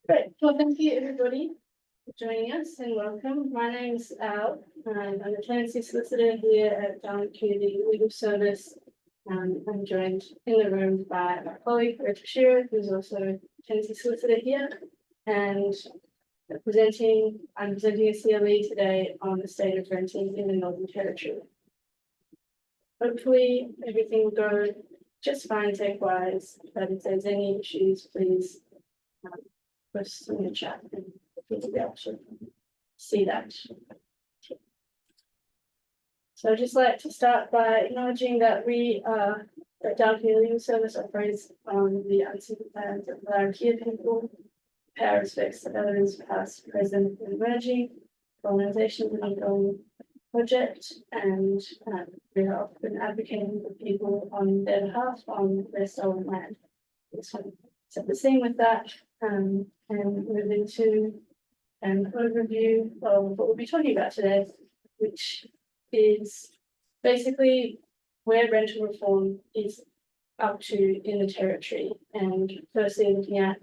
Great. Well, thank you everybody for joining us and welcome. My name's Al and I'm a tenancy solicitor here at Darwin Community Legal Service. I'm joined in the room by my colleague, Rachel Shearer, who's also a tenancy solicitor here. And I'm presenting a CLE today on the state of renting in the Northern Territory. Hopefully everything will go just fine tech-wise, but if there's any issues, please post in the chat and we'll be able to see that. So I'd just like to start by acknowledging that we that Darwin Community Legal Service operates on the unceded lands of the Larrakia people, pay respects to elders past, present, and emerging, colonization is an ongoing project, and we are often advocating for people on their behalf on their stolen land. So set the scene with that and move into an overview of what we'll be talking about today, which is basically where rental reform is up to in the Territory. And firstly, looking at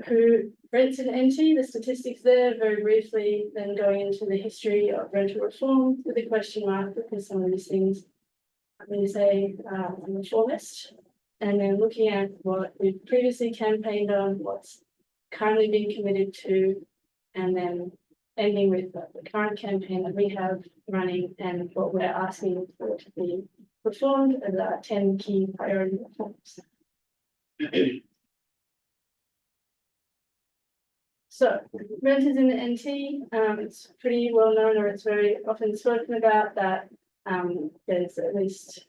who rents in NT, the statistics there very briefly, then going into the history of rental reform with a question mark because some of these things I'm going to say reformist, and then looking at what we've previously campaigned on, what's currently being committed to, and then ending with the current campaign that we have running and what we're asking for to be performed as our 10 key priority reforms. So, renters in the NT, it's pretty well known, or it's very often spoken about, that there's at least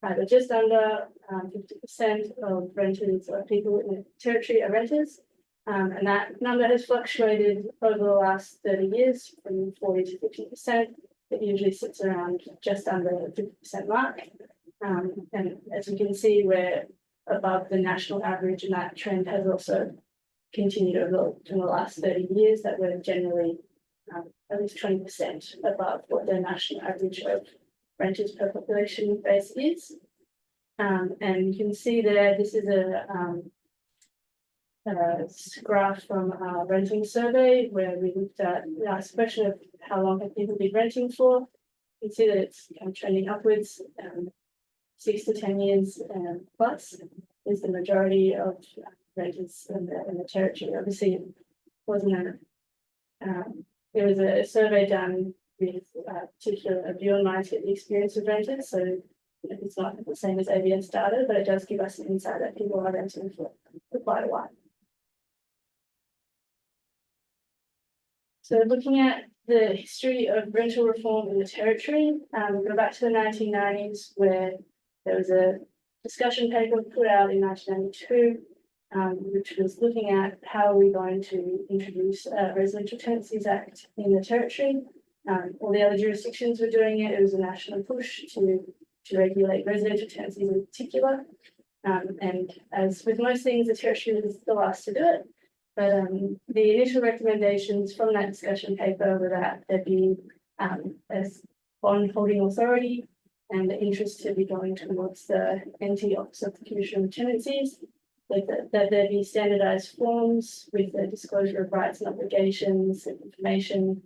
either just under 50% of renters or people in the Territory are renters. And that number has fluctuated over the last 30 years from 40 to 50%. It usually sits around just under the 50% mark. And as you can see, we're above the national average, and that trend has also continued over the last 30 years, that we're generally at least 20% above what the national average of renters per population base is. And you can see there, this is a graph from our renting survey where we looked at the asked question of how long have people been renting for. You can see that it's kind of trending upwards, 6 to 10 years plus is the majority of renters in the Territory. Obviously, it wasn't there was a survey done with particular view on mind to get the experience of renters, so it's not the same as ABS data, but it does give us an insight that people are renting for quite a while. So looking at the history of rental reform in the Territory, we'll go back to the 1990s, where there was a discussion paper put out in 1992, which was looking at how we're going to introduce a Residential Tenancies Act in the Territory. All the other jurisdictions were doing it. It was a national push to regulate residential tenancies in particular. And as with most things, the Territory was the last to do it. But the initial recommendations from that discussion paper were that there be a bond holding authority and the interest to be going towards the NT Office of the Commissioner of Tenancies, like that there be standardized forms with the disclosure of rights and obligations and information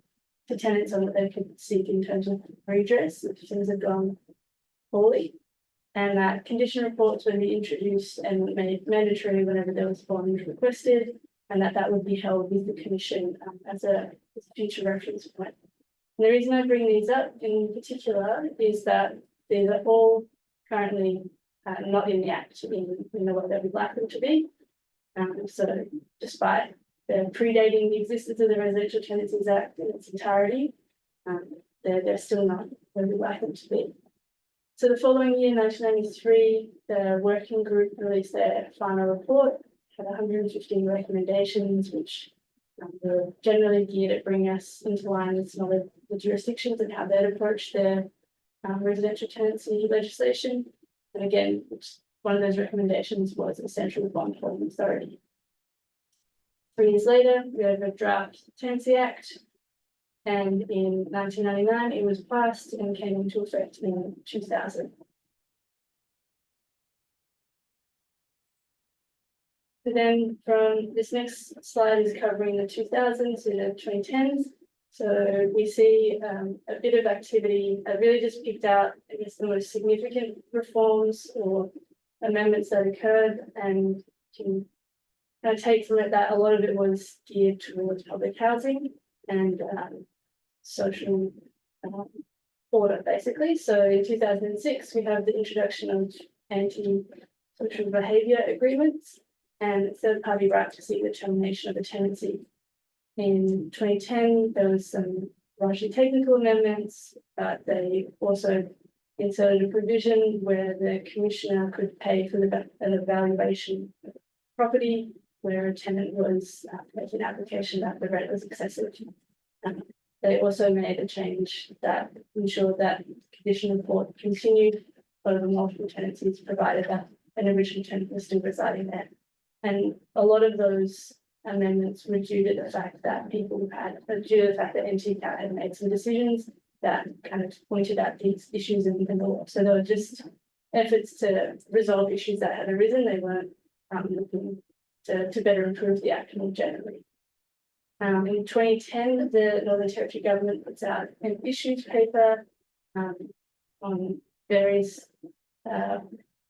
to tenants on what they could seek in terms of redress if things have gone poorly, and that condition reports would be introduced and made mandatory whenever there was bond requested, and that would be held with the Commission as a future reference point. And the reason I bring these up in particular is that these are all currently not in the Act in the way that we'd like them to be. So despite predating the existence of the Residential Tenancies Act in its entirety, they're still not where we'd like them to be. So the following year, 1993, the working group released their final report, had 115 recommendations, which were generally geared at bringing us into line with some of the jurisdictions and how they'd approach their residential tenancy legislation. And again, one of those recommendations was a central bond holding authority. 3 years later, we have a draft Tenancy Act, and in 1999 it was passed and came into effect in 2000. But then from this next slide is covering the 2000s to the 2010s. So we see a bit of activity. I really just picked out, I guess, the most significant reforms or amendments that occurred, and can kind of take from it that a lot of it was geared towards public housing and social order, basically. So in 2006, we have the introduction of anti-social behaviour agreements and third-party right to seek the termination of a tenancy. In 2010, there was some largely technical amendments, but they also inserted a provision where the commissioner could pay for an evaluation of property where a tenant was making an application that the rent was excessive. They also made a change that ensured that condition report continued over multiple tenancies, provided that an original tenant was still residing there. And a lot of those amendments were due to the fact that NTCAT had made some decisions that kind of pointed out these issues in the law. So they were just efforts to resolve issues that had arisen. They weren't looking to better improve the act more generally. In 2010, the Northern Territory government puts out an issues paper on various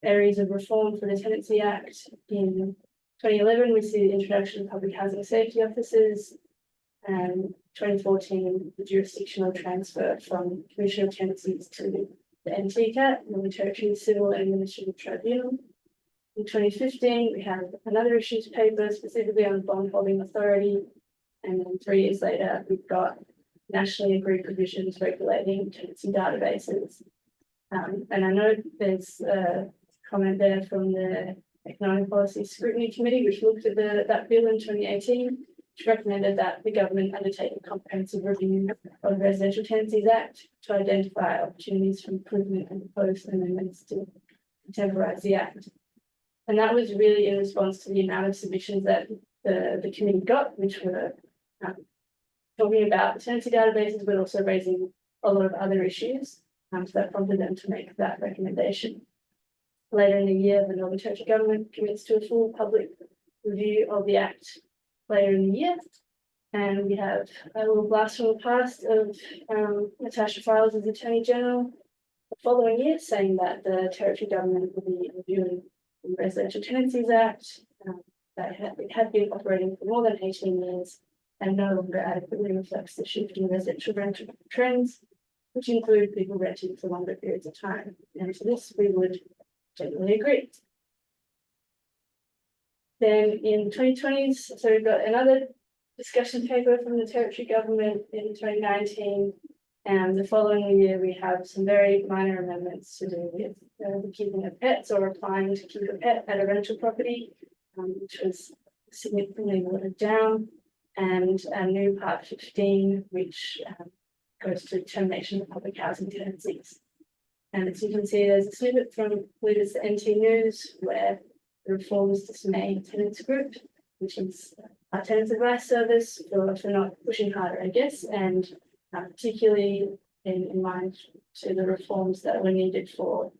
areas of reform for the Tenancy Act. In 2011, we see the introduction of public housing safety officers, and 2014, the jurisdictional transfer from Commission of Tenancies to the NTCAT, Northern Territory Civil and Administrative Tribunal. In 2015, we have another issues paper specifically on bond holding authority. And then 3 years later, we've got nationally agreed provisions regulating tenancy databases. And I know there's a comment there from the Economic Policy Scrutiny Committee, which looked at that bill in 2018, which recommended that the government undertake a comprehensive review of the Residential Tenancies Act to identify opportunities for improvement and propose amendments to contemporise the Act. And that was really in response to the amount of submissions that the committee got, which were talking about the tenancy databases, but also raising a lot of other issues. So that prompted them to make that recommendation. Later in the year, the Northern Territory government commits to a full public review of the Act later in the year. And we have a little blast from the past of Natasha Files as Attorney General the following year, saying that the Territory government will be reviewing the Residential Tenancies Act that it had been operating for more than 18 years and no longer adequately reflects the shift in residential rental trends, which include people renting for longer periods of time. And to this, we would generally agree. Then in 2020s, so we've got another discussion paper from the Territory government in 2019. And the following year, we have some very minor amendments to do with the keeping of pets or applying to keep a pet at a rental property, which was significantly watered down, and a new Part 15, which goes to termination of public housing tenancies. And as you can see, there's a snippet from Leaders NT News where the reforms dismay tenants group, which is our tenants advice service for not pushing harder, I guess, and particularly in mind to the reforms that were needed for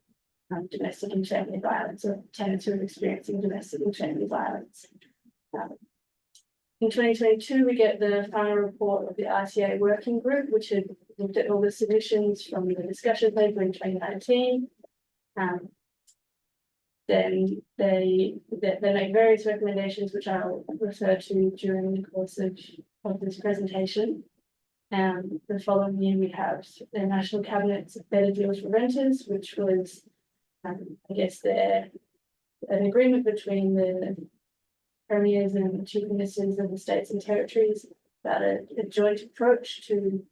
domestic and family violence, or tenants who are experiencing domestic and family violence. In 2022, we get the final report of the RTA working group, which had looked at all the submissions from the discussion paper in 2019. Then they make various recommendations, which I'll refer to during the course of this presentation. The following year, we have the National Cabinet's Better Deals for Renters, which was, I guess, an agreement between the premiers and the chief ministers of the states and territories about a joint approach to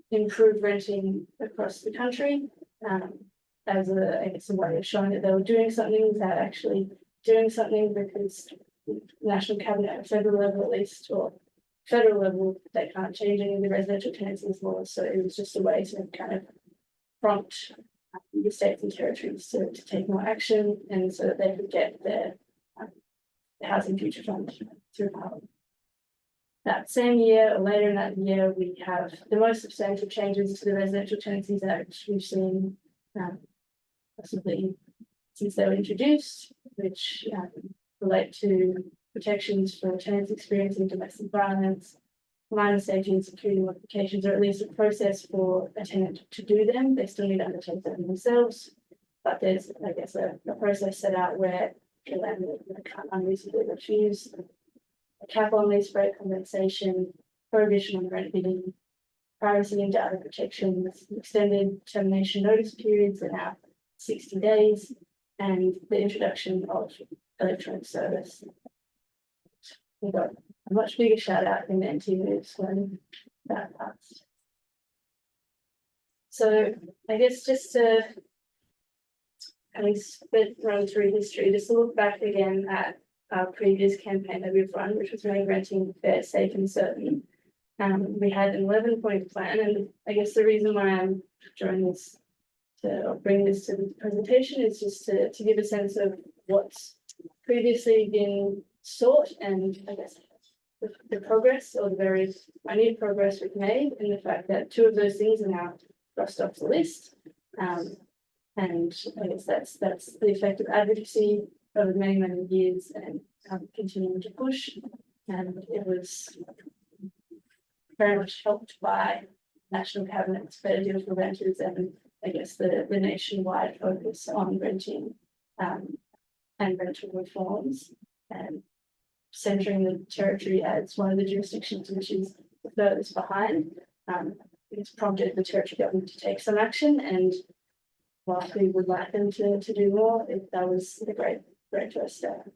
improve renting across the country, as a way of showing that they were doing something without actually doing something, because the National Cabinet at federal level, at least, or federal level, they can't change any of the residential tenancies laws. So it was just a way to kind of prompt the states and territories to take more action, and so that they could get their Housing Future Fund through Parliament. That same year, or later in that year, we have the most substantial changes to the Residential Tenancies Act we've seen possibly since they were introduced, which relate to protections for tenants experiencing domestic violence, minor safety and security modifications, or at least a process for a tenant to do them. They still need to undertake them themselves, but there's, I guess, a process set out where the landlord can't unreasonably refuse, a cap on lease break compensation, prohibition on rent bidding, privacy and data protection, extended termination notice periods are now 60 days, and the introduction of electronic service. We got a much bigger shout out in the NT moves when that passed. So I guess just to run through history, just to look back again at our previous campaign that we've run, which was Make Renting Fair, Safe and Certain. We had an 11-point plan, and I guess the reason why I'm drawing this to bring this to the presentation is just to give a sense of what's previously been sought, and I guess the progress or the very minute progress we've made, and the fact that 2 of those things are now crossed off the list. And I guess that's the effect of advocacy over many years and continuing to push. And it was very much helped by National Cabinet's Better Deal for Renters and I guess the nationwide focus on renting and rental reforms, and centering the Territory as one of the jurisdictions which is the furthest behind. It's prompted the Territory government to take some action, and whilst we would like them to do more, that was a great first step.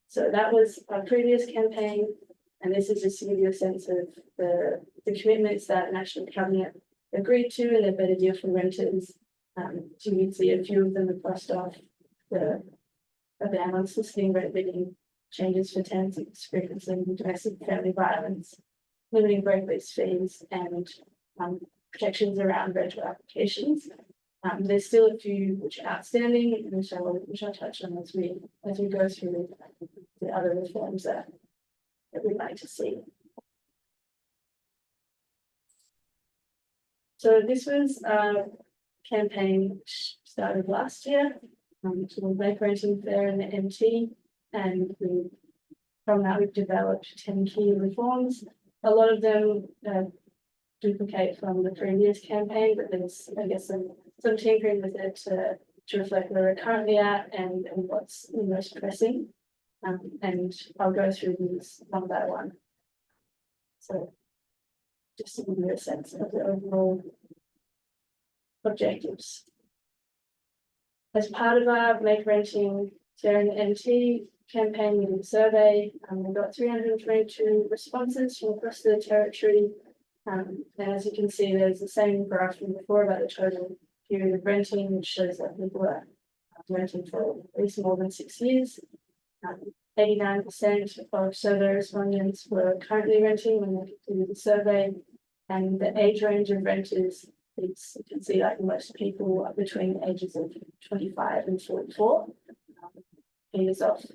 So that was our previous campaign, and this is just to give you a sense of the commitments that National Cabinet agreed to in the Better Deal for Renters. So you can see a few of them are crossed off: the ban on soliciting rent bidding, changes for tenants experiencing domestic family violence, limiting break lease fees, and protections around rental applications. There's still a few which are outstanding, which I'll touch on as we go through the other reforms that we'd like to see. So this was a campaign which started last year to Make Renting Fair in the NT, and from that we've developed 10 key reforms. A lot of them duplicate from the previous campaign, but there's, I guess, some tinkering with it to reflect where we're currently at and what's most pressing. And I'll go through these one by one. So just to give you a sense of the overall objectives. As part of our Make Renting Fair in the NT campaign, we did a survey. We got 322 responses from across the Territory. And as you can see, there's the same graph from before about the total period of renting, which shows that people are renting for at least more than 6 years. 89% of survey respondents were currently renting when they completed the survey, and the age range of renters is, you can see, like most people are between the ages of 25 and 44 years off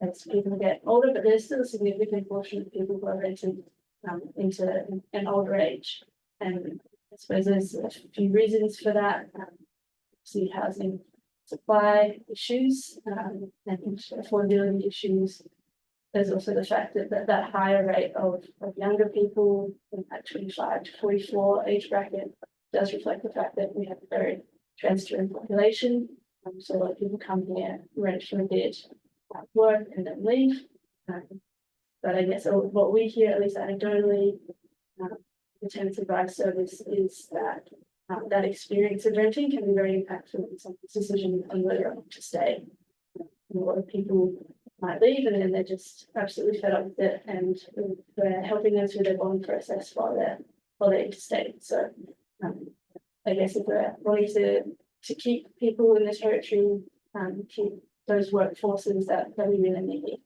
as people get older, but there's still a significant portion of people who are renting into an older age. And I suppose there's a few reasons for that. See housing supply issues and affordability issues. There's also the fact that higher rate of younger people in that 25 to 44 age bracket does reflect the fact that we have a very transitory population. So a lot of people come here, rent for a bit, work and then leave. But I guess what we hear, at least anecdotally, the tenants advice service is that that experience of renting can be very impactful in someone's decision on whether or not to stay. And a lot of people might leave and then they're just absolutely fed up with it, and we're helping them through their bond process while they're interstate. So I guess if we're wanting to keep people in the Territory, keep those workforces that we really need,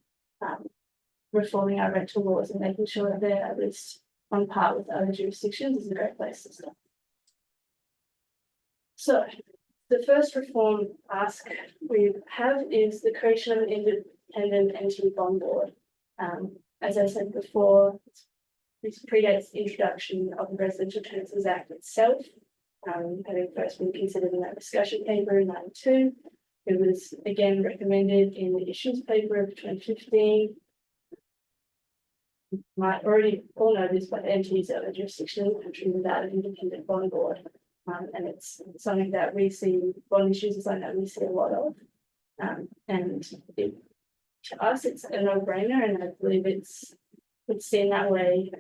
reforming our rental laws and making sure that they're at least on par with other jurisdictions is a great place to start. So the first reform ask we have is the creation of an independent NT bond board. As I said before, this predates the introduction of the Residential Tenancies Act itself, having first been considered in that discussion paper in 1992. It was again recommended in the issues paper of 2015. You might already all know this, but entities are a jurisdiction in the country without an independent bond board. And it's something that we see, bond issues is something that we see a lot of. And to us, it's a no-brainer, and I believe it's seen that way.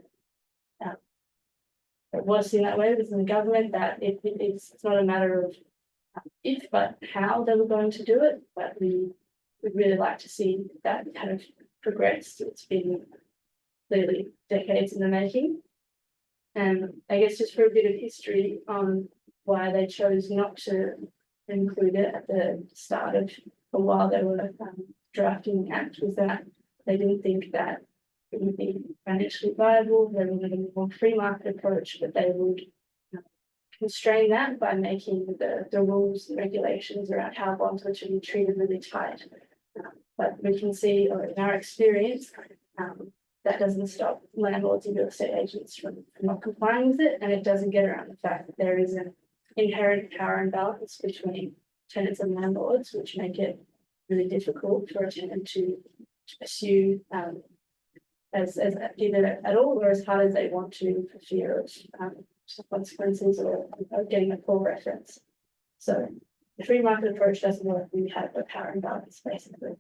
It was seen that way within the government, that it's not a matter of if, but how they were going to do it. But we would really like to see that kind of progress. It's been clearly decades in the making. And I guess just for a bit of history on why they chose not to include it at the start of, or while they were drafting the act, was that they didn't think that it would be financially viable. They wanted a more free market approach, but they would constrain that by making the rules and regulations around how bonds were to be treated really tight. But we can see, or in our experience, that doesn't stop landlords and real estate agents from not complying with it, and it doesn't get around the fact that there is an inherent power imbalance between tenants and landlords, which make it really difficult for a tenant to pursue as either at all or as hard as they want to, for fear of consequences or getting a poor reference. So the free market approach doesn't work. We have a power imbalance, basically.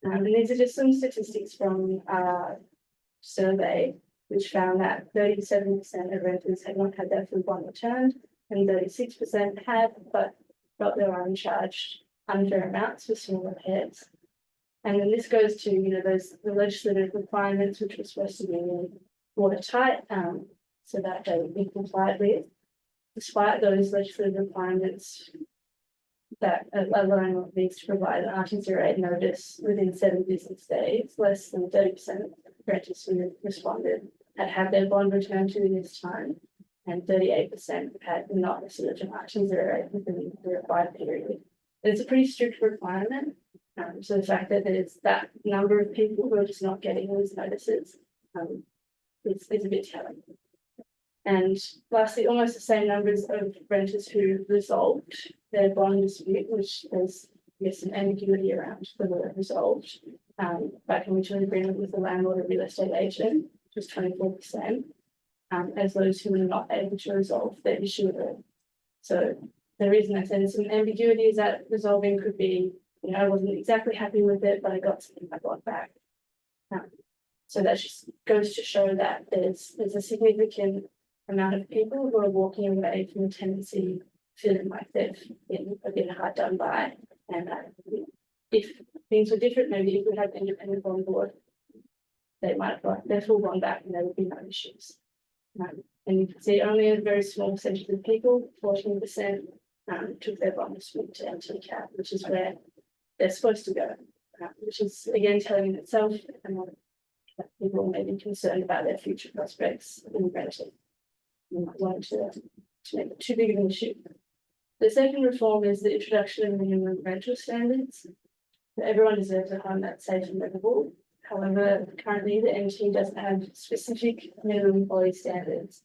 And these are just some statistics from our survey, which found that 37% of renters had not had their full bond returned, and 36% had, but felt they were uncharged unfair amounts for small repairs. And then this goes to, the legislative requirements, which were supposed to be watertight, so that they would be complied with. Despite those legislative requirements, that a landlord needs to provide an RT08 notice within 7 business days, less than 30% of renters who responded had their bond returned to this time, and 38% had not received an RT08 within the required period. It's a pretty strict requirement. So the fact that there's that number of people who are just not getting those notices is a bit telling. And lastly, almost the same numbers of renters who resolved their bond dispute, which there's some ambiguity around the word resolved, by mutual agreement with the landlord or real estate agent, which was 24%, as those who were not able to resolve their issue at all. So the reason I said there's some ambiguity is that resolving could be, I wasn't exactly happy with it, but I got something I got back. So that just goes to show that there's a significant amount of people who are walking away from the tenancy feeling like they've been a bit hard done by. And if things were different, maybe if we had an independent bond board, they might have got their full bond back and there would be no issues. And you can see only a very small percentage of people, 14%, took their bond dispute to MTCAT, which is where they're supposed to go, which is again telling in itself that people may be concerned about their future prospects in renting. You might want to make it too big of an issue. The second reform is the introduction of minimum rental standards. Everyone deserves a home that's safe and livable. However, currently the NT doesn't have specific minimum quality standards.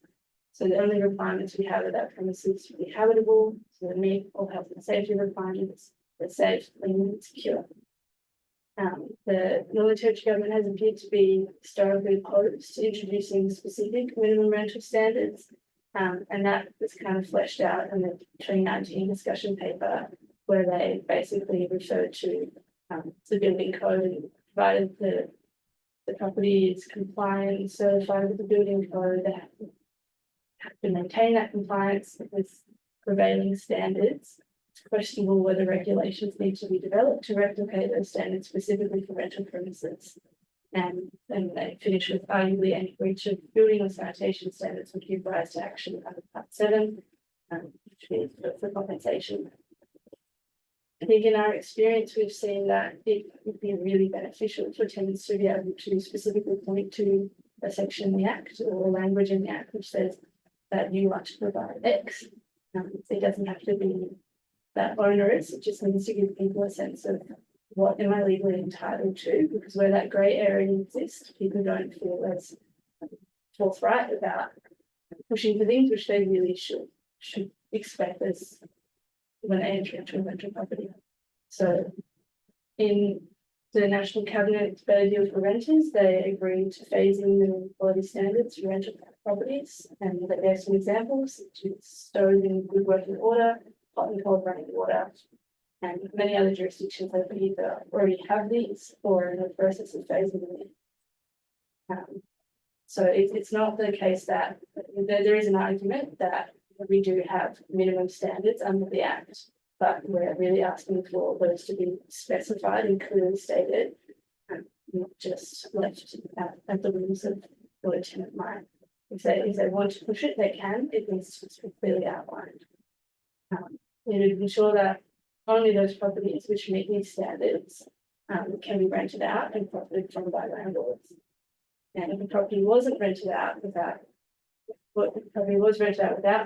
So the only requirements we have are that premises to be habitable, so they meet all health and safety requirements, they're safe, clean, and secure. The Northern Territory Government has appeared to be historically opposed to introducing specific minimum rental standards, and that was kind of fleshed out in the 2019 discussion paper, where they basically referred to the building code and provided the property is compliant and certified with the building code. They have to maintain that compliance with prevailing standards. It's questionable whether regulations need to be developed to replicate those standards specifically for rental premises. And then they finish with arguably any breach of building or sanitation standards would give rise to action under Part 7, which is for compensation. I think in our experience, we've seen that it would be really beneficial for tenants to be able to specifically point to a section in the Act or language in the Act which says that you are to provide X. It doesn't have to be that onerous, it just needs to give people a sense of what am I legally entitled to, because where that grey area exists, people don't feel as forthright about pushing for things which they really should expect as when they enter into a rental property. So in the National Cabinet Better Deal for Renters, they agreed to phase in the quality standards for rental properties, and they gave some examples: stove in good working order, hot and cold running water, and many other jurisdictions that either already have these or are in the process of phasing them in. So it's not the case that there is an argument that we do have minimum standards under the Act, but we're really asking for those to be specified and clearly stated, and not just left at the whims of what a tenant might. If they want to push it, they can. It needs to be clearly outlined. It would ensure that only those properties which meet these standards can be rented out and profited from by landlords. And if the property wasn't rented out without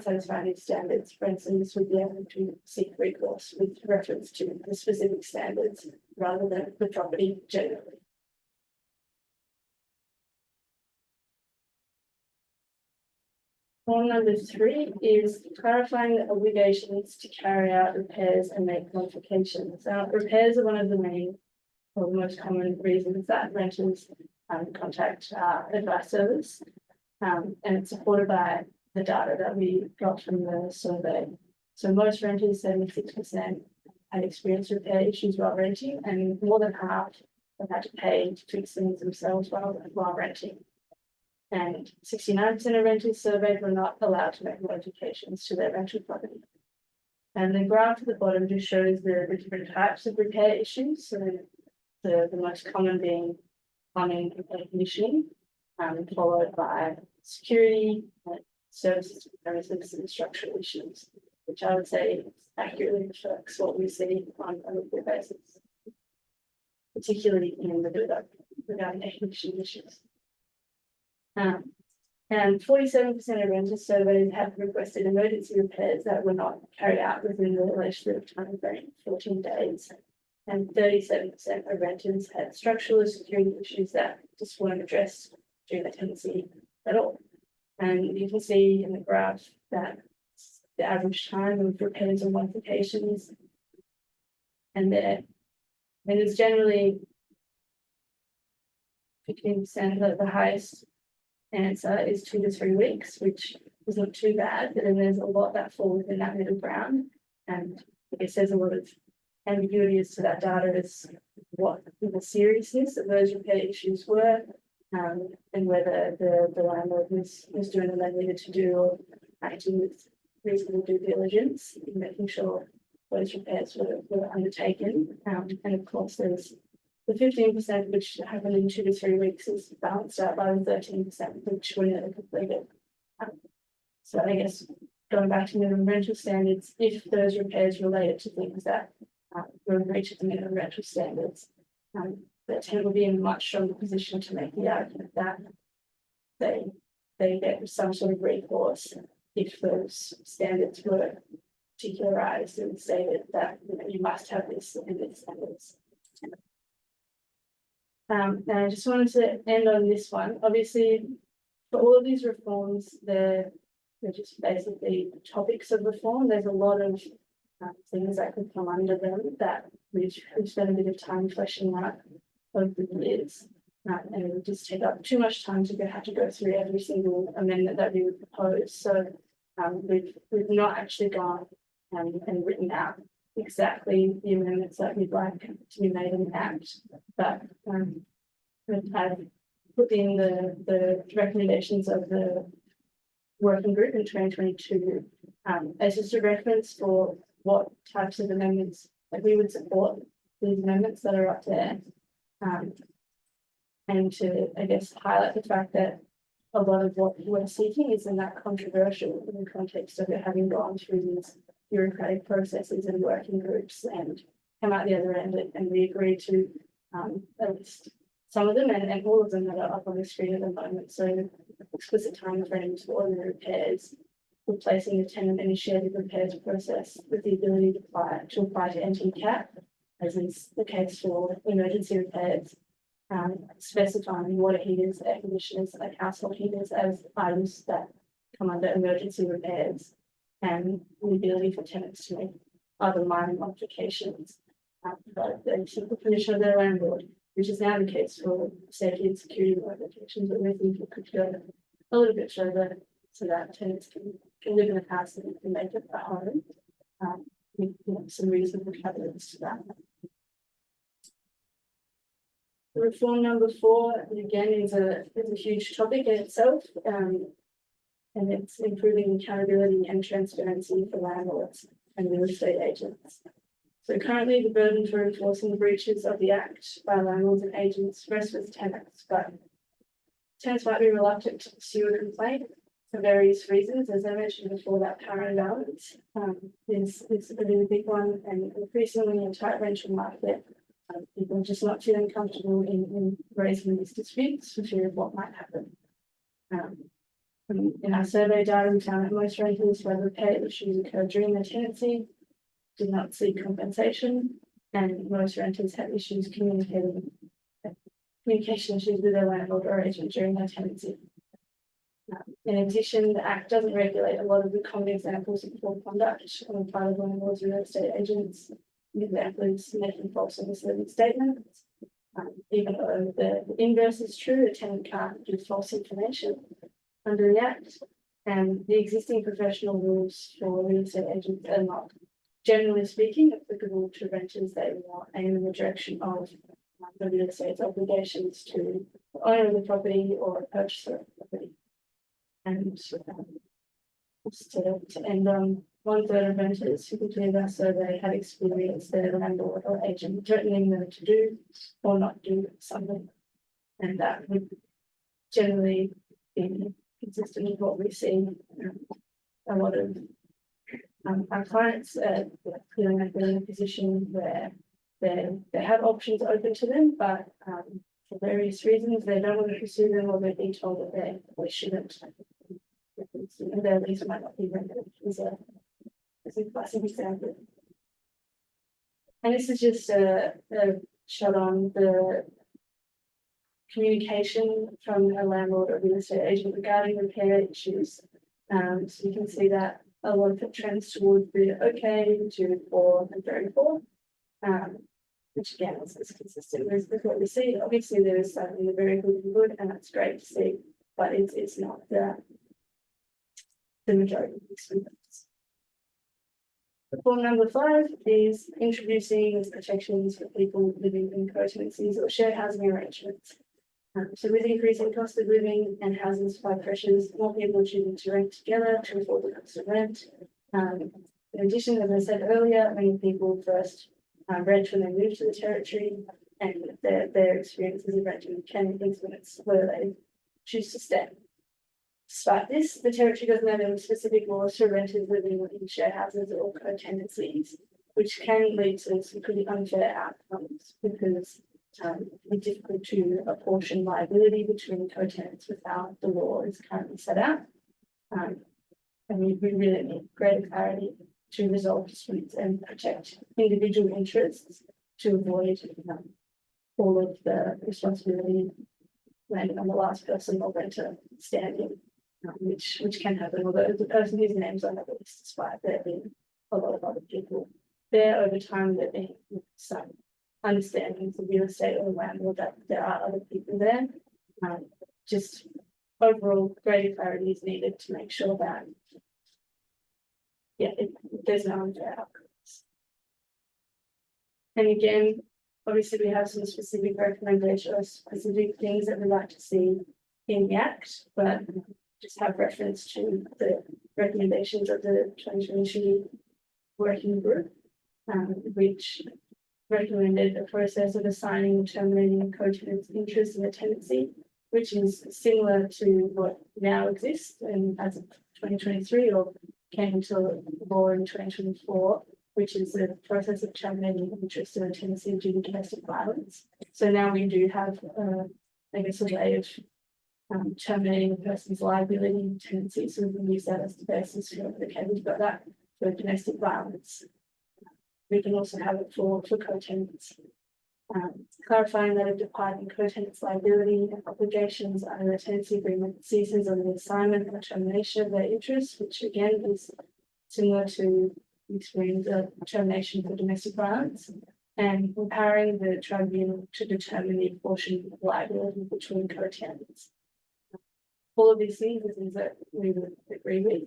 satisfying these standards, for instance, would be able to seek recourse with reference to the specific standards rather than the property generally. Point number 3 is clarifying the obligations to carry out repairs and make modifications. Now, repairs are one of the main or the most common reasons that renters contact advice service, and it's supported by the data that we got from the survey. So most renters, 76%, had experienced repair issues while renting, and more than half have had to pay to fix things themselves while renting. And 69% of renters surveyed were not allowed to make modifications to their rental property. And the graph at the bottom just shows the different types of repair issues. So the most common being plumbing and air conditioning, followed by security, services, premises, and structural issues, which I would say accurately reflects what we see on a regular basis, particularly in the build-up regarding air conditioning issues. And 47% of renters surveyed have requested emergency repairs that were not carried out within the legislative time frame, 14 days. And 37% of renters had structural or security issues that just weren't addressed during the tenancy at all. And you can see in the graph that the average time of repairs and modifications, and it's generally 15%. Of the highest answer is 2 to 3 weeks, which isn't too bad, but then there's a lot that fall within that middle ground, and it says a lot of ambiguity as to that data as what the seriousness of those repair issues were, and whether the landlord was doing what they needed to do or acting with reasonable due diligence in making sure those repairs were undertaken. And of course, there's the 15% which happened in 2 to 3 weeks is balanced out by the 13% which were never completed. So I guess going back to minimum rental standards, if those repairs related to things that were in breach of the minimum rental standards, the tenant will be in a much stronger position to make the argument that they get some sort of recourse if those standards were particularized and stated that you must have this in these standards. And I just wanted to end on this one. Obviously, for all of these reforms, they're just basically topics of reform. There's a lot of things that could come under them that we've spent a bit of time fleshing out over the years. And it would just take up too much time to have to go through every single amendment that we would propose. So we've not actually gone and written out exactly the amendments that we'd like to be made in the Act, but I've put in the recommendations of the working group in 2022 as just a reference for what types of amendments that we would support these amendments that are up there, and to, I guess, highlight the fact that a lot of what we're seeking is in that controversial in the context of it having gone through these bureaucratic processes and working groups and come out the other end, and we agreed to at least some of them and all of them that are up on the screen at the moment. So explicit time frames for ordinary repairs, replacing the tenant initiated repairs process with the ability to apply to NTCAP, as is the case for emergency repairs, specifying water heaters, air conditioners, like household heaters as items that come under emergency repairs, and the ability for tenants to make other minor modifications, but the simple permission of their landlord, which is now the case for safety and security modifications, but we think it could go a little bit further so that tenants can live in a house and can make it a home, with some reasonable caveats to that. Reform number 4, again, is a huge topic in itself, and it's improving accountability and transparency for landlords and real estate agents. So currently, the burden for enforcing breaches of the Act by landlords and agents rests with tenants, but tenants might be reluctant to pursue a complaint for various reasons. As I mentioned before, that power imbalance is a really big one, and increasingly in tight rental market, people are just not feeling comfortable in raising these disputes for fear of what might happen. In our survey data, we found that most renters where repair issues occurred during their tenancy did not seek compensation, and most renters had issues communication issues with their landlord or agent during their tenancy. In addition, the Act doesn't regulate a lot of the common examples of poor conduct on the part of landlords and real estate agents. Examples making false and misleading statements. Even though the inverse is true, a tenant can't give false information under the Act, and the existing professional rules for real estate agents are not, generally speaking, applicable to renters. They will aim in the direction of the real estate's obligations to the owner of the property or a purchaser of the property. And just to end on, 1/3 of renters who completed our survey had experienced their landlord or agent threatening them to do or not do something, and that would generally be consistent with what we see. A lot of our clients feeling like they're in a position where they have options open to them, but for various reasons they don't want to pursue them, or they're being told that they shouldn't. Their lease might not be rented is a classic example. And this is just a shot on the communication from a landlord or real estate agent regarding repair issues. So you can see that a lot of it trends towards the okay to poor and very poor, which again is consistent with what we see. Obviously, there is something very good and good, and that's great to see, but it's not the majority of experience. Reform number 5 is introducing protections for people living in co-tenancies or shared housing arrangements. So with increasing cost of living and housing supply pressures, more people are choosing to rent together to afford the cost of rent. In addition, as I said earlier, many people first rent when they move to the territory, and their experiences of renting can influence whether they choose to stay. Despite this, the territory doesn't have any specific laws for renters living in share houses or co-tenancies, which can lead to some pretty unfair outcomes because it's difficult to apportion liability between co-tenants with how the law is currently set out. And we really need greater clarity to resolve disputes and protect individual interests to avoid all of the responsibility landing on the last person or renter standing. Which can happen, although the person whose name's on the list, despite there being a lot of other people there over time, there being some understanding of real estate or landlord that there are other people there. Just overall greater clarity is needed to make sure that there's no unfair outcomes. And again, obviously we have some specific recommendations or specific things that we'd like to see in the Act, but just have reference to the recommendations of the 2022 working group, which recommended a process of assigning and terminating co-tenants' interest in a tenancy, which is similar to what now exists and as of 2023 or came into law in 2024, which is the process of terminating interest in a tenancy due to domestic violence. So now we do have, I guess, a way of terminating a person's liability in tenancy, so we can use that as the basis for okay, we've got that for domestic violence. We can also have it for co-tenants. Clarifying that a departing co-tenant's liability and obligations under the tenancy agreement ceases on the assignment or termination of their interest, which again is similar to experienced a termination for domestic violence, and empowering the tribunal to determine the apportion of liability between co-tenants. All of these things are things that we would agree with.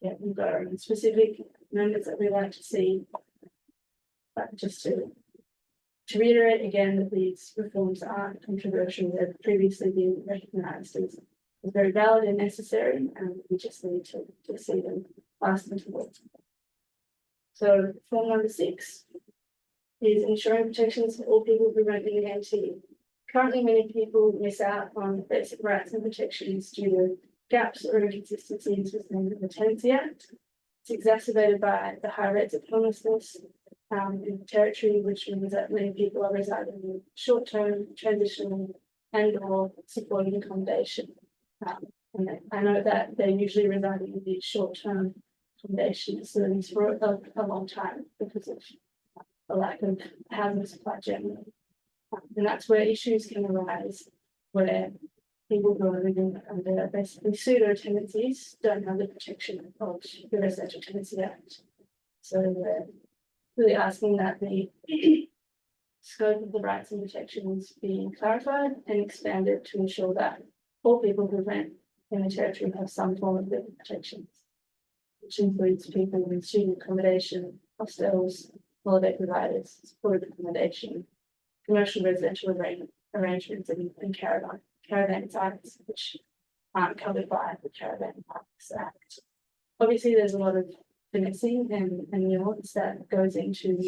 Yeah, we've got our own specific amendments that we like to see, but just to reiterate again that these reforms aren't controversial. They've previously been recognised as very valid and necessary, and we just need to see them passed into law. So reform number 6 is ensuring protections for all people who rent in an NT. Currently, many people miss out on basic rights and protections due to gaps or inconsistencies within the Tenancy Act. It's exacerbated by the high rates of homelessness in the territory, which means that many people are residing in short-term, transitional, and/or supported accommodation. And I know that they're usually residing in these short-term accommodation facilities for a long time because of a lack of housing supply generally. And that's where issues can arise, where people who are living under basically pseudo tenancies don't have the protection of the Residential Tenancy Act. So we're really asking that the scope of the rights and protections be clarified and expanded to ensure that all people who rent in the territory have some form of living protections, which includes people in student accommodation, hostels, holiday providers, supported accommodation, commercial residential arrangements, and caravan sites, which aren't covered by the Caravan Parks Act. Obviously, there's a lot of finessing and nuance that goes into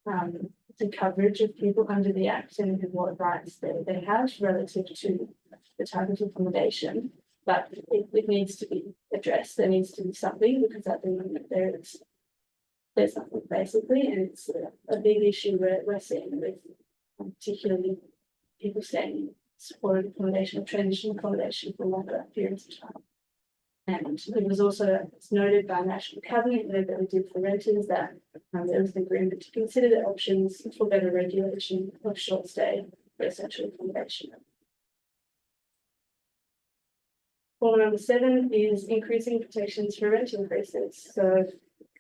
the coverage of people under the Act and what rights they have relative to the type of accommodation. But it needs to be addressed. There needs to be something, because at the moment there's nothing basically, and it's a big issue we're seeing with particularly people staying in supported accommodation or transitional accommodation for longer periods of time. And it was also noted by National Cabinet that we did for renters that there was an agreement to consider the options for better regulation of short stay residential accommodation. Form number 7 is increasing protections for rent increases. So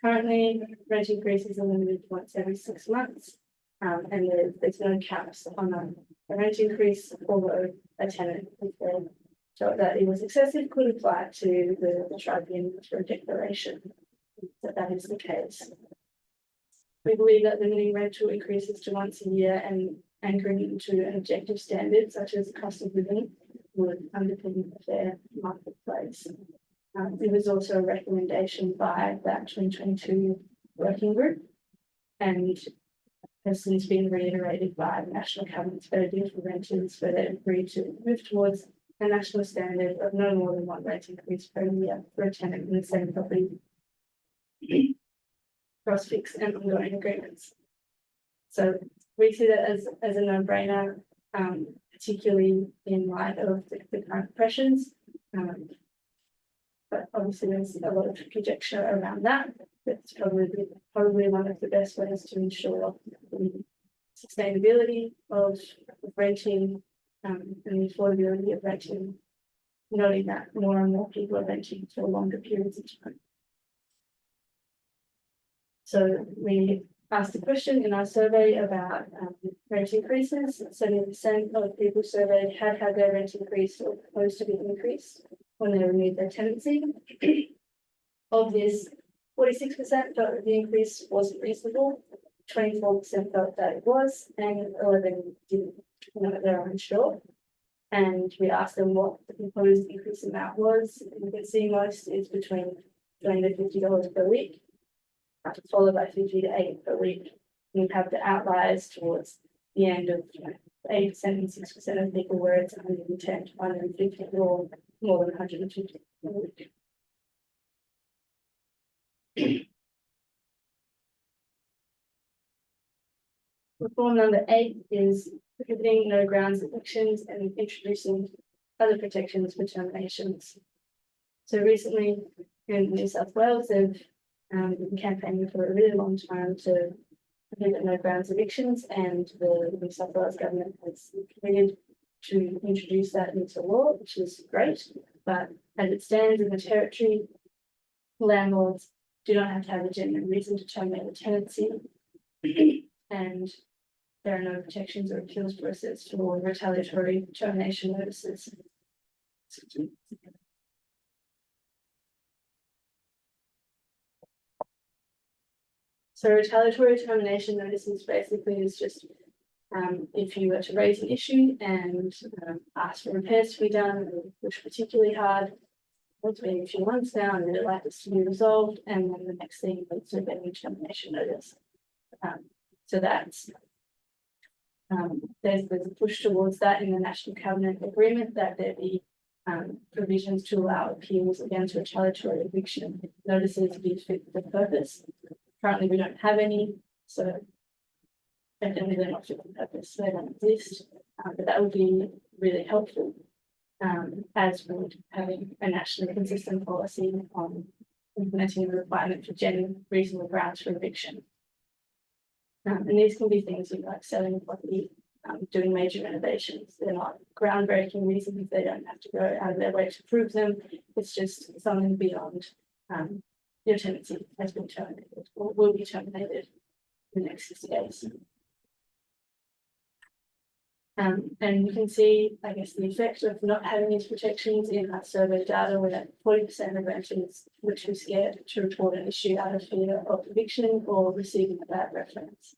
currently, rent increases are limited once every 6 months, and there's no caps on a rent increase, although a tenant, if they felt that it was excessive, could apply to the tribunal for a declaration that is the case. We believe that limiting rental increases to once a year and anchoring it into an objective standard, such as cost of living, would underpin a fair marketplace. It was also a recommendation by that 2022 working group, and has since been reiterated by the National Cabinet's Better Deal for Renters, where they agreed to move towards a national standard of no more than one rent increase per year for a tenant in the same property across fixed and ongoing agreements. So we see that as a no-brainer, particularly in light of the current pressures. But obviously there's a lot of conjecture around that. That's probably one of the best ways to ensure the sustainability of renting and the affordability of renting, noting that more and more people are renting for longer periods of time. So we asked a question in our survey about rent increases. 70% of people surveyed had their rent increased or proposed to be increased when they renewed their tenancy. Of this, 46% felt that the increase wasn't reasonable, 24% felt that it was, and 11% didn't know that they're unsure. And we asked them what the proposed increase amount was. And you can see most is between $20 to $50 per week, followed by 50 to 80 per week. And you have the outliers towards the end of 80% and 6% of people where it's 110 to 150 or more than 150 per week. Reform number 8 is prohibiting no grounds evictions and introducing other protections for terminations. So recently in New South Wales, they've been campaigning for a really long time to prohibit no grounds evictions, and the New South Wales government has committed to introduce that into law, which is great. But as it stands in the territory, landlords do not have to have a genuine reason to terminate the tenancy, and there are no protections or appeals process for retaliatory termination notices. So retaliatory termination notices basically is just if you were to raise an issue and ask for repairs to be done, and push particularly hard, it's been a few months now and really like this to be resolved, and then the next thing is to get a termination notice. So that's there's a push towards that in the National Cabinet Agreement, that there be provisions to allow appeals against retaliatory eviction notices to be fit for purpose. Currently, we don't have any, so definitely they're not fit for purpose, so they don't exist. But that would be really helpful, as would having a nationally consistent policy on implementing the requirement for genuine reasonable grounds for eviction. And these can be things like selling a property, doing major renovations. They're not groundbreaking reasons. They don't have to go out of their way to prove them. It's just something beyond your tenancy has been terminated or will be terminated in the next 60 days. And you can see, I guess, the effect of not having these protections in that survey data, where 40% of renters were too scared to report an issue out of fear of eviction or receiving a bad reference.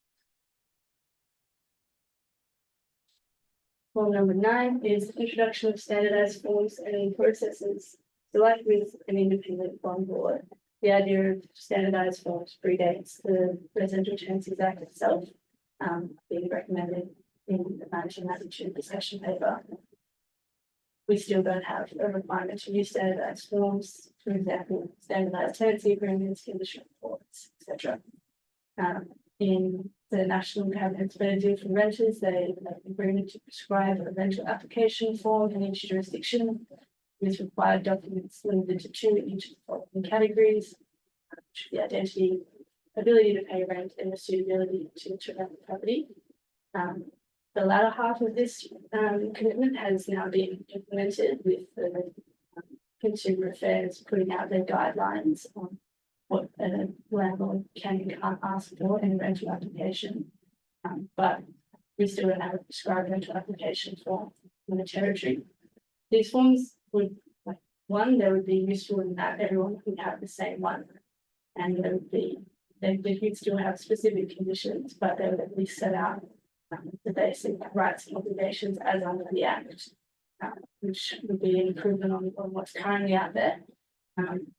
Form number 9 is introduction of standardized forms and processes. So like with an independent bond board, the idea of standardized forms predates the Residential Tenancies Act itself, being recommended in the 1992 discussion paper. We still don't have a requirement to use standardized forms, for example, standardized tenancy agreements, condition reports, etc. In the National Cabinet's Better Deal for Renters, they have an agreement to prescribe a rental application form in each jurisdiction with required documents limited to 2 in each of the following categories, which is the identity, ability to pay rent, and the suitability to rent the property. The latter half of this commitment has now been implemented with the Consumer Affairs putting out their guidelines on what a landlord can and can't ask for in a rental application. But we still don't have a prescribed rental application form in the territory. These forms would, like, one, they would be useful in that everyone would have the same one, and they would still have specific conditions, but they would at least set out the basic rights and obligations as under the Act, which would be an improvement on what's currently out there.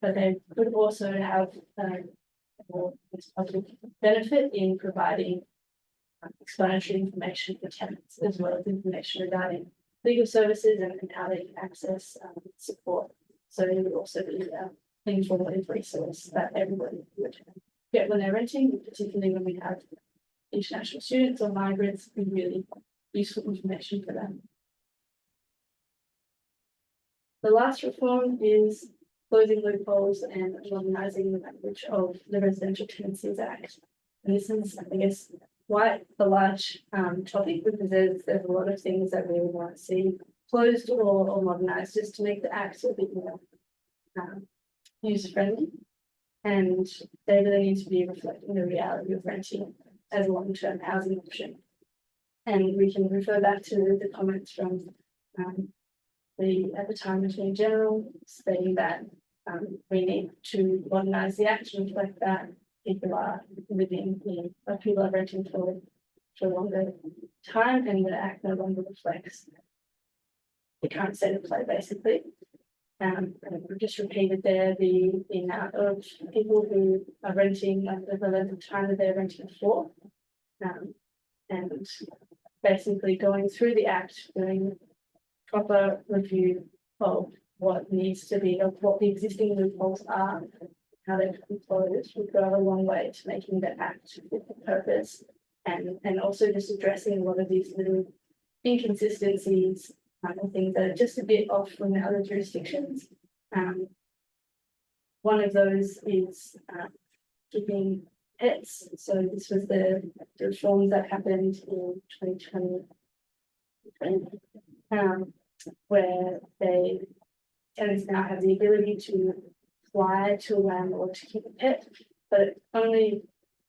But they could also have more positive benefit in providing explanatory information for tenants, as well as information regarding legal services and how they can access support. So it would also be an informative resource that everybody would get when they're renting, particularly when we have international students or migrants, be really useful information for them. The last reform is closing loopholes and modernising the language of the Residential Tenancies Act. And this is, I guess, quite a large topic, because there's a lot of things that we would want to see closed or modernised, just to make the Act a bit more user-friendly. And they really need to be reflecting the reality of renting as a long-term housing option. And we can refer back to the comments from at the time Attorney General, stating that we need to modernise the Act to reflect that people are living in, people are renting for a longer time, and the Act no longer reflects the current state of play, basically. And we've just repeated there the amount of people who are renting, like the length of time that they're renting for, and basically going through the Act, doing proper review of what needs to be, of what the existing loopholes are, how they're closed, would go a long way to making the Act fit for purpose, and also just addressing a lot of these little inconsistencies and things that are just a bit off from the other jurisdictions. One of those is keeping pets. So this was the reforms that happened in 2020, where tenants now have the ability to apply to a landlord to keep a pet, but it only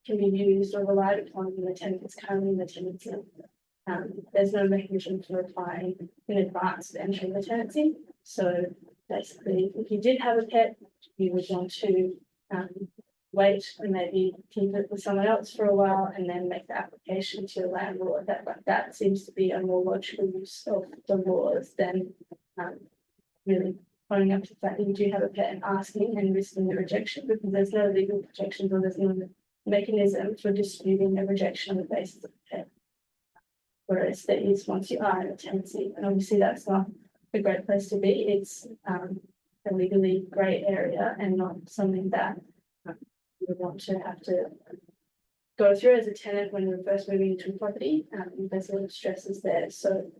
can be used or relied upon when the tenant is currently in the tenancy. There's no mechanism for applying in advance of entering the tenancy. So basically, if you did have a pet, you would want to wait and maybe keep it with someone else for a while and then make the application to your landlord. That seems to be a more logical use of the laws than really owning up to the fact that you do have a pet and asking and risking the rejection, because there's no legal protections or there's no mechanism for disputing a rejection on the basis of a pet. Whereas there is once you are in a tenancy, and obviously that's not a great place to be. It's a legally grey area and not something that you would want to have to go through as a tenant when you're first moving into a property. There's a lot of stresses there. So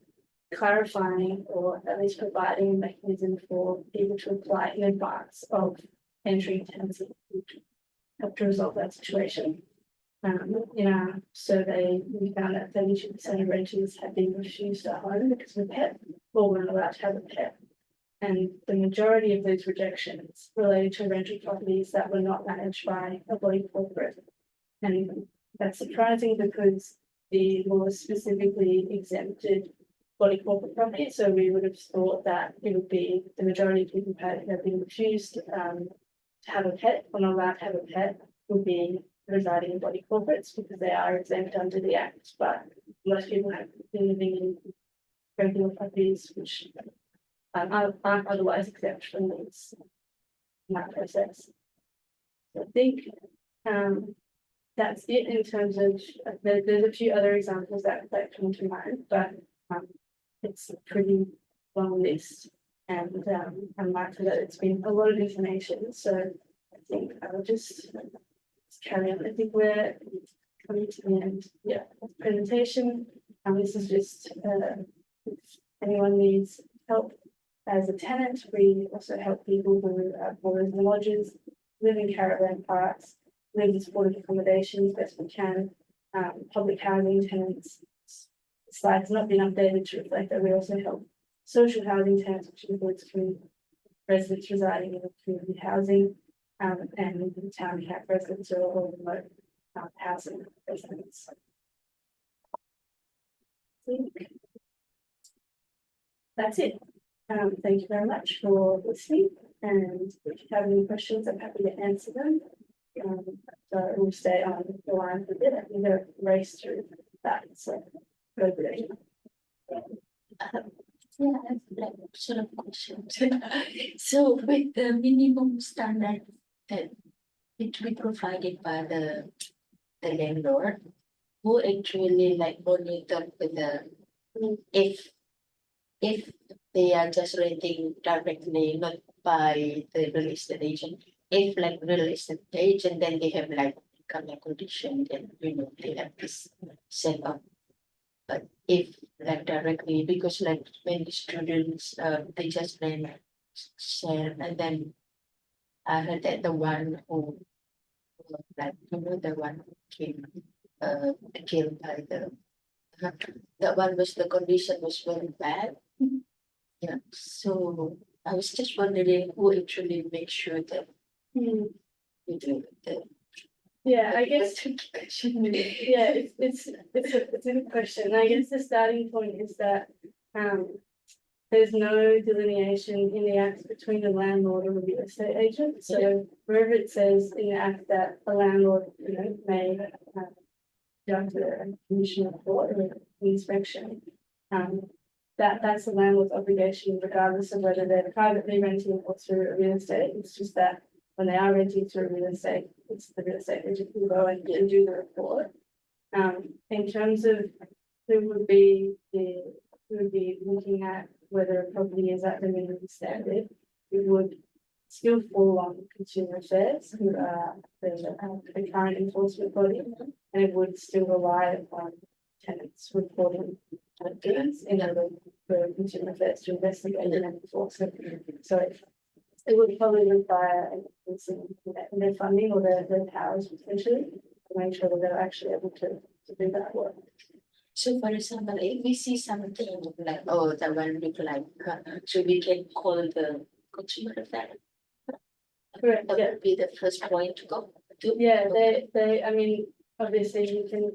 clarifying or at least providing a mechanism for people to apply in advance of entering tenancy would help to resolve that situation. In our survey, we found that 32% of renters had been refused a home because of a pet or weren't allowed to have a pet. And the majority of those rejections related to rental properties that were not managed by a body corporate. And that's surprising because the law specifically exempted body corporate properties. So we would have thought that it would be the majority of people who have been refused to have a pet or not allowed to have a pet would be residing in body corporates because they are exempt under the Act. But most people have been living in regular properties which aren't otherwise exempt from these in that process. So I think that's it in terms of there's a few other examples that come to mind, but it's a pretty long list, and I'm mindful that it's been a lot of information. So I think I'll just carry on. I think we're coming to the end. Yeah, of the presentation. This is just if anyone needs help as a tenant, we also help people who are boarders and lodgers, live in caravan parks, live in supported accommodations best we can, public housing tenants. The slide's not been updated to reflect that we also help social housing tenants, which includes residents residing in community housing, and town camp residents or remote housing residents. I think that's it. Thank you very much for listening, and if you have any questions, I'm happy to answer them. So we'll stay on the line for a bit. I'm going to race through that. So go for it. Yeah, I have like sort of questions. So with the minimum standard that which we provided by the landlord, who actually like monitor with the if they are just renting directly, not by the real estate agent. If like real estate agent, then they have like kind of condition, then they have this set up. But if like directly, because like when the students they just rent share, and then I heard that the one who like the one who came killed by the one was the condition was very bad. Yeah, so I was just wondering who actually makes sure that you do the Yeah, I guess yeah, it's a good question. I guess the starting point is that there's no delineation in the Act between the landlord or the real estate agent. So wherever it says in the Act that a landlord may conduct a condition report or an inspection, that's the landlord's obligation regardless of whether they're privately renting or through a real estate. It's just that when they are renting through a real estate, it's the real estate agent who will go and do the report. In terms of who would be looking at whether a property is at the minimum standard, it would still fall on Consumer Affairs, who are the current enforcement body, and it would still rely upon tenants reporting things in order for Consumer Affairs to investigate and enforce it. So it would probably require an increase in their funding or their powers potentially to make sure that they're actually able to do that work. So for example, if we see something like that one look like, so we can call the consumer affairs. Correct, That yeah. would be the first point to go to. Yeah, I mean, obviously you can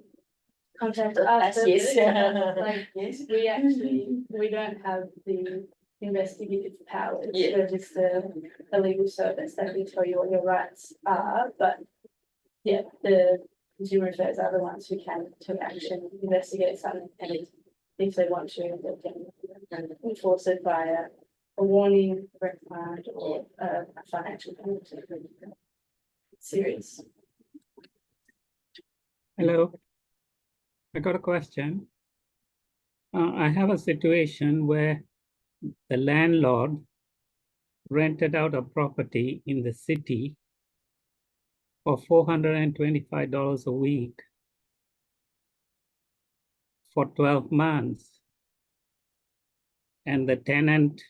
contact us. Yes, yes. but, like, we don't have the investigative powers. Yeah. We're just a legal service that can tell you what your rights are, but yeah, the consumer affairs are the ones who can take action, investigate something, and if they want to, they can enforce it via a warning, reprimand, or a financial penalty. Serious. Hello. I got a question. I have a situation where the landlord rented out a property in the city for $425 a week for 12 months. And the tenant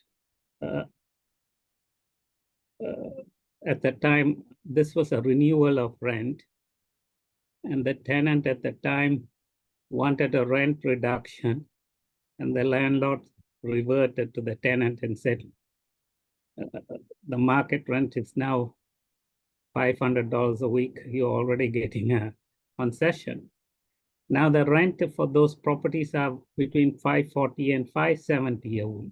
at the time, this was a renewal of rent. And the tenant at the time wanted a rent reduction. And the landlord reverted to the tenant and said, the market rent is now $500 a week. You're already getting a concession. Now the rent for those properties are between $540 and $570 a week.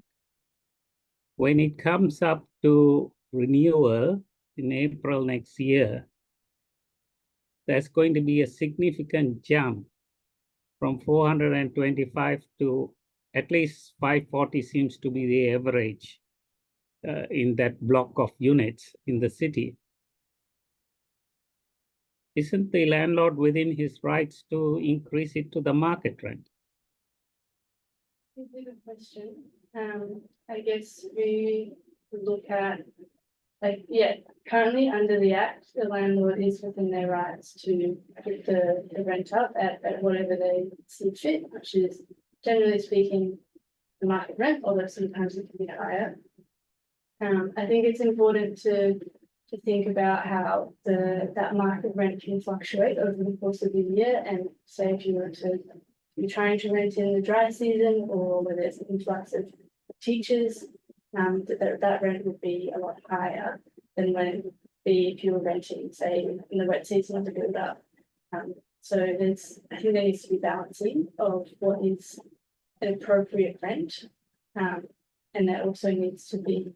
When it comes up to renewal in April next year, there's going to be a significant jump from 425 to at least 540 seems to be the average in that block of units in the city. Isn't the landlord within his rights to increase it to the market rent? That's a good question. I guess we look at, like, yeah, currently under the Act, the landlord is within their rights to put the rent up at whatever they see fit, which is generally speaking the market rent, although sometimes it can be higher. I think it's important to think about how that market rent can fluctuate over the course of the year, and say if you were to be trying to rent in the dry season, or where there's an influx of teachers, that rent would be a lot higher than when it would be if you were renting, say, in the wet season of the build up. So I think there needs to be balancing of what is an appropriate rent, and there also needs to be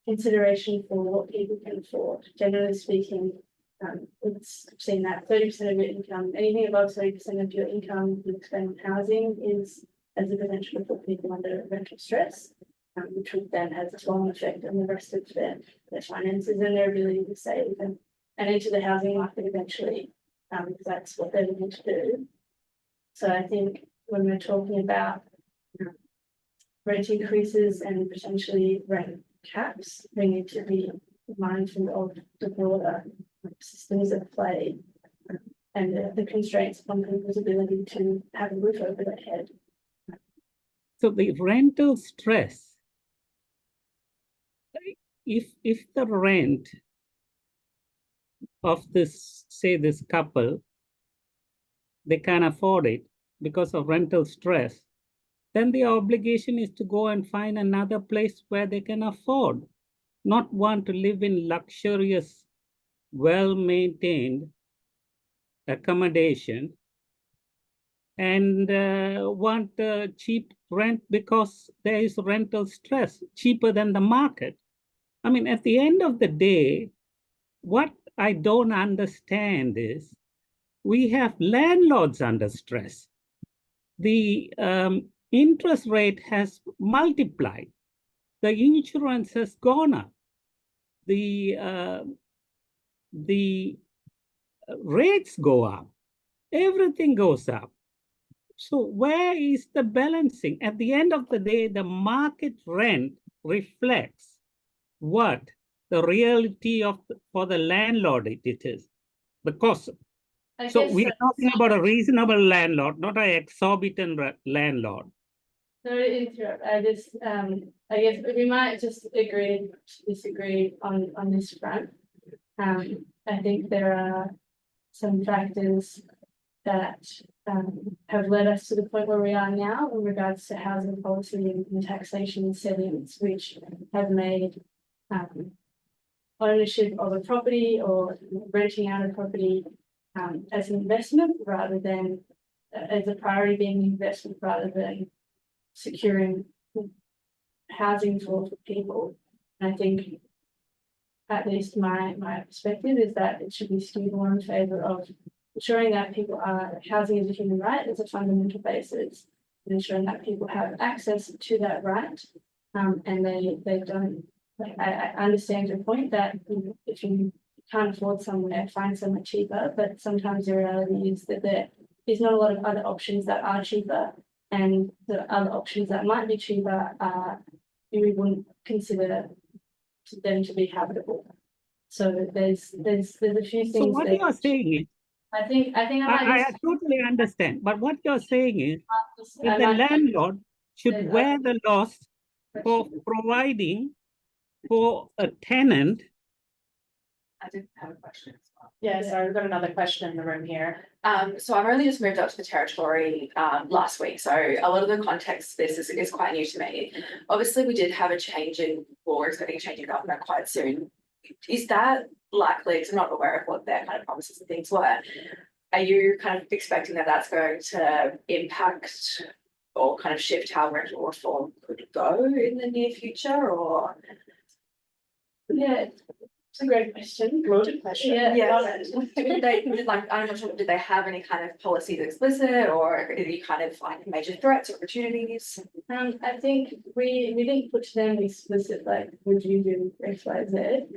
consideration for what people can afford. Generally speaking, it's seen that 30% of your income, anything above 30% of your income you spend on housing has the potential to put people under rental stress, which would then have a long effect on the rest of their finances and their ability to save and enter the housing market eventually, because that's what they're looking to do. So I think when we're talking about rent increases and potentially rent caps, we need to be mindful of the broader systems at play and the constraints on people's ability to have a roof over their head. So the rental stress, if the rent of this, say this couple, they can't afford it because of rental stress, then the obligation is to go and find another place where they can afford, not want to live in luxurious, well-maintained accommodation and want cheap rent because there is rental stress, cheaper than the market. I mean, at the end of the day, what I don't understand is we have landlords under stress. The interest rate has multiplied. The insurance has gone up. The rates go up. Everything goes up. So where is the balancing? At the end of the day, the market rent reflects what the reality of for the landlord it is, the cost. So we are talking about a reasonable landlord, not an exorbitant landlord. Sorry to interrupt. I guess we might just agree to disagree on this front. I think there are some factors that have led us to the point where we are now in regards to housing policy and taxation settings, which have made ownership of a property or renting out a property as an investment rather than as a priority being investment rather than securing housing for people. And I think at least my perspective is that it should be skewed more in favour of ensuring that people are housing as a human right as a fundamental basis, and ensuring that people have access to that right. And they don't, like, I understand your point that if you can't afford somewhere, find somewhere cheaper, but sometimes the reality is that there is not a lot of other options that are cheaper, and the other options that might be cheaper you wouldn't consider them to be habitable. So there's a few things. So what you're saying is, I think I totally understand, but what you're saying is that the landlord should wear the loss for providing for a tenant. I did have a question as well. Yeah, sorry, we've got another question in the room here. So I've only just moved up to the territory last week, so a lot of the context of this is quite new to me. Obviously, we did have a change in law, expecting a change in government quite soon. Is that likely, because I'm not aware of what their kind of promises and things were, are you kind of expecting that that's going to impact or kind of shift how rental reform could go in the near future, or? Yeah, it's a great question. Loaded question. Yeah. Did they, like, I'm not sure, did they have any kind of policies explicit, or any kind of like major threats or opportunities? I think we didn't put to them explicit like would you do X, Y, Z.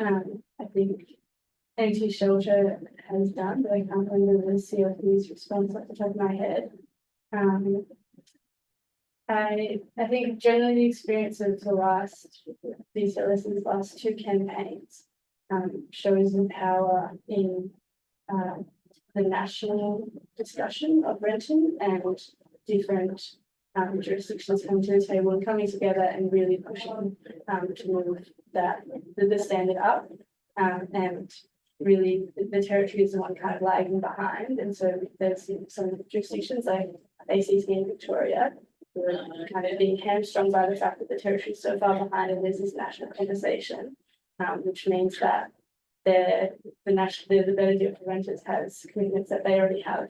I think anti-shelter has done, but I can't remember the CLE's response off the top of my head. I think generally the experience of the last DCLS's last two campaigns shows the power in the national discussion of renting and different jurisdictions coming to the table and coming together and really pushing to move the standard up. And really the territory is the one kind of lagging behind. And so there's some jurisdictions like ACT and Victoria who are kind of being hamstrung by the fact that the territory is so far behind and there's this national conversation, which means that the better deal for renters has commitments that they already have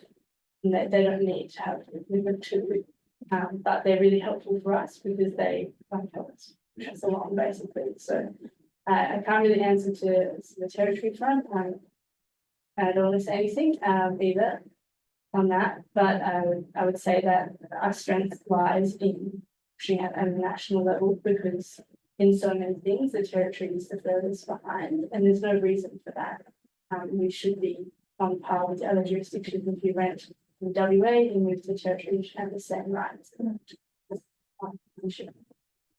and that they don't need to have a commitment to. But they're really helpful for us because they help us push us along basically. So I can't really answer to the territory front. I don't want to say anything either on that, but I would say that our strength lies in pushing at a national level because in so many things the territory is the furthest behind, and there's no reason for that. We should be on par with other jurisdictions. If you rent in WA, you move to the territory, you should have the same rights.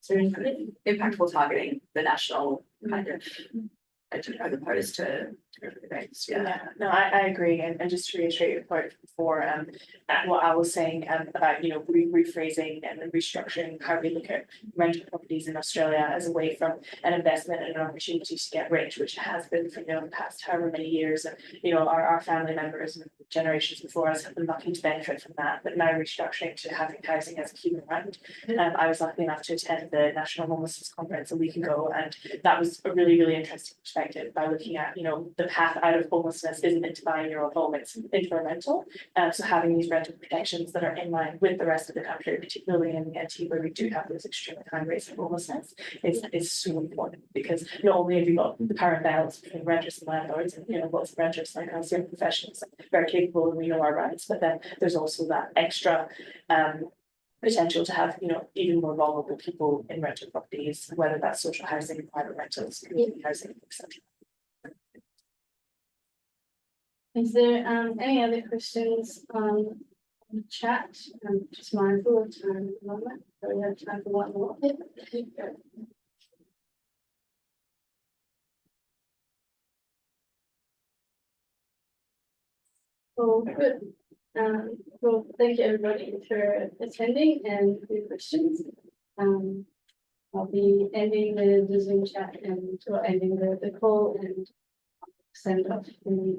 So Impactful targeting, the national kind of, as opposed to the banks. Yeah, no, I agree, and just to reiterate your point before, what I was saying about rephrasing and restructuring how we look at rental properties in Australia as a way from an investment and an opportunity to get rich, which has been for the past however many years, and our family members and generations before us have been lucky to benefit from that, but now restructuring to having housing as a human right. I was lucky enough to attend the National Homelessness Conference a week ago, and that was a really, really interesting perspective by looking at, the path out of homelessness isn't into buying your own home, it's into a rental. So having these rental protections that are in line with the rest of the country, particularly in the NT where we do have those extremely high rates of homelessness, is so important, because not only have you got the current balance between renters and landlords, and lots of renters like us, young professionals, very capable and we know our rights, but then there's also that extra potential to have even more vulnerable people in rental properties, whether that's social housing, private rentals, community housing, etc. is there any other questions on the chat? I'm just mindful of time at the moment, so we have time for one more. Well, good. Well, thank you everybody for attending and for your questions. I'll be ending the Zoom chat or ending the call and send off the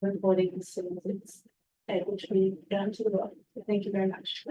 recording as soon as it's able to be done to the world. So thank you very much.